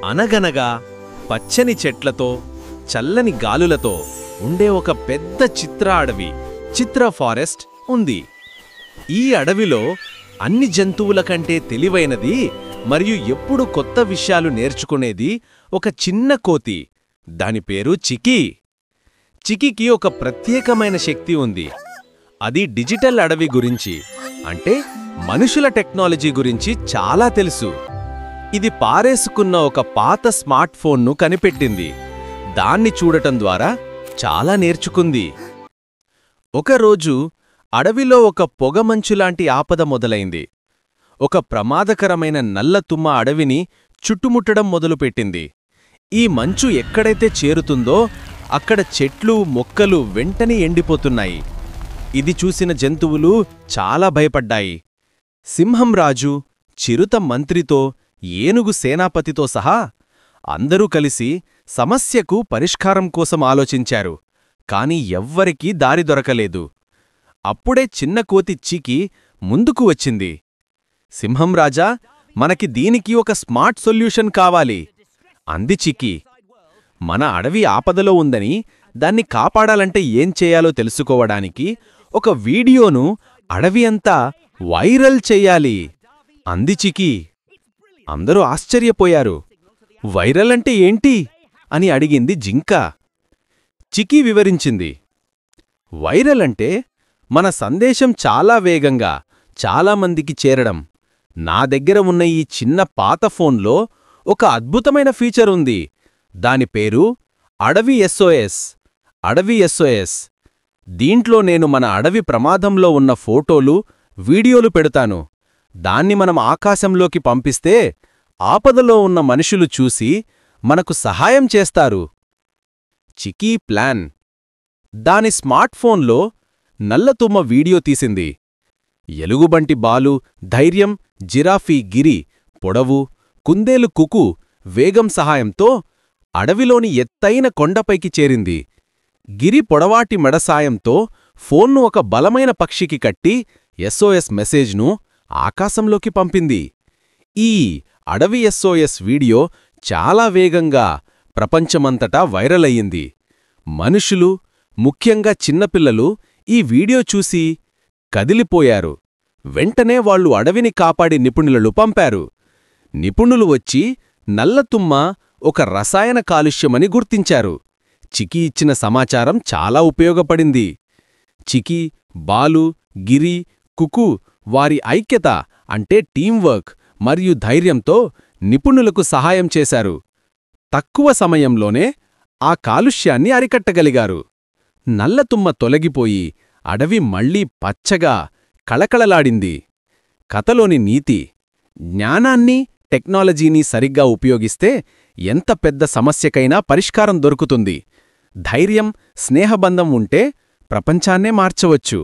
అనగనగా పచ్చని చెట్లతో చల్లని గాలులతో ఉండే ఒక పెద్ద చిత్ర అడవి, చిత్ర ఫారెస్ట్ ఉంది. ఈ అడవిలో అన్ని జంతువుల కంటే తెలివైనది మరియు ఎప్పుడు కొత్త విషయాలు నేర్చుకునేది ఒక చిన్న కోతి. దాని పేరు చికీ. చికీకి ఒక ప్రత్యేకమైన శక్తి ఉంది. అది డిజిటల్ అడవి గురించి, అంటే మనుషుల టెక్నాలజీ గురించి చాలా తెలుసు. ఇది పారేసుకున్న ఒక పాత స్మార్ట్ ఫోన్ను కనిపెట్టింది. దాన్ని చూడటం ద్వారా చాలా నేర్చుకుంది. ఒకరోజు అడవిలో ఒక పొగమంచులాంటి ఆపద మొదలైంది. ఒక ప్రమాదకరమైన నల్లతుమ్మ అడవిని చుట్టుముట్టడం మొదలుపెట్టింది. ఈ మంచు ఎక్కడైతే చేరుతుందో అక్కడ చెట్లు, మొక్కలు వెంటనే ఎండిపోతున్నాయి. ఇది చూసిన జంతువులు చాలా భయపడ్డాయి. సింహం రాజు, చిరుత మంత్రితో, ఏనుగు సేనాపతితో సహా అందరూ కలిసి సమస్యకు పరిష్కారం కోసం ఆలోచించారు. కాని ఎవ్వరికీ దారి దొరకలేదు. అప్పుడే చిన్న కోతి చికీ ముందుకు వచ్చింది. సింహంరాజా, మనకి దీనికి ఒక స్మార్ట్ సొల్యూషన్ కావాలి అంది చికీ. మన అడవి ఆపదలో ఉందని, దాన్ని కాపాడాలంటే ఏం చేయాలో తెలుసుకోవడానికి ఒక వీడియోను అడవి అంతా వైరల్ చెయ్యాలి అంది చికీ. అందరూ ఆశ్చర్యపోయారు. వైరల్ అంటే ఏంటి అని అడిగింది జింక. చికీ వివరించింది. వైరల్ అంటే మన సందేశం చాలా వేగంగా చాలామందికి చేరడం. నా దగ్గర ఉన్న ఈ చిన్న పాత ఫోన్లో ఒక అద్భుతమైన ఫీచర్ ఉంది. దాని పేరు అడవి SOS. అడవి SOS. దీంట్లో నేను మన అడవి ప్రమాదంలో ఉన్న ఫోటోలు, వీడియోలు పెడతాను. దాన్ని మనం ఆకాశంలోకి పంపిస్తే ఆపదలో ఉన్న మనుషులు చూసి మనకు సహాయం చేస్తారు. చికీ ప్లాన్. దాని స్మార్ట్ ఫోన్లో నల్లతుమ్మ వీడియో తీసింది. ఎలుగుబంటి బాలు, ధైర్యం, జిరాఫీ గిరి, పొడవు, కుందేలు కుకు వేగం సహాయంతో అడవిలోని ఎత్తైన కొండపైకి చేరింది. గిరి పొడవాటి మెడ సాయంతో ఫోన్ను ఒక బలమైన పక్షికి కట్టి SOS మెసేజ్ను ఆకాశంలోకి పంపింది. ఈ అడవి SOS వీడియో చాలా వేగంగా ప్రపంచమంతటా వైరల్ అయ్యింది. మనుషులు, ముఖ్యంగా చిన్నపిల్లలు ఈ వీడియో చూసి కదిలిపోయారు. వెంటనే వాళ్లు అడవిని కాపాడే నిపుణులను పంపారు. నిపుణులు వచ్చి నల్లతుమ్మ ఒక రసాయన కాలుష్యమని గుర్తించారు. చికీ ఇచ్చిన సమాచారం చాలా ఉపయోగపడింది. చికీ, బాలు, గిరి, కుకు వారి ఐక్యత అంటే టీంవర్క్ మరియు ధైర్యంతో నిపుణులకు సహాయం చేశారు. తక్కువ సమయంలోనే ఆ కాలుష్యాన్ని అరికట్టగలిగారు. నల్లతుమ్మ తొలగిపోయి అడవి మళ్లీ పచ్చగా కళకళలాడింది. కథలోని నీతి: జ్ఞానాన్ని, టెక్నాలజీని సరిగ్గా ఉపయోగిస్తే ఎంత పెద్ద సమస్యకైనా పరిష్కారం దొరుకుతుంది. ధైర్యం, స్నేహబంధం ఉంటే ప్రపంచాన్నే మార్చవచ్చు.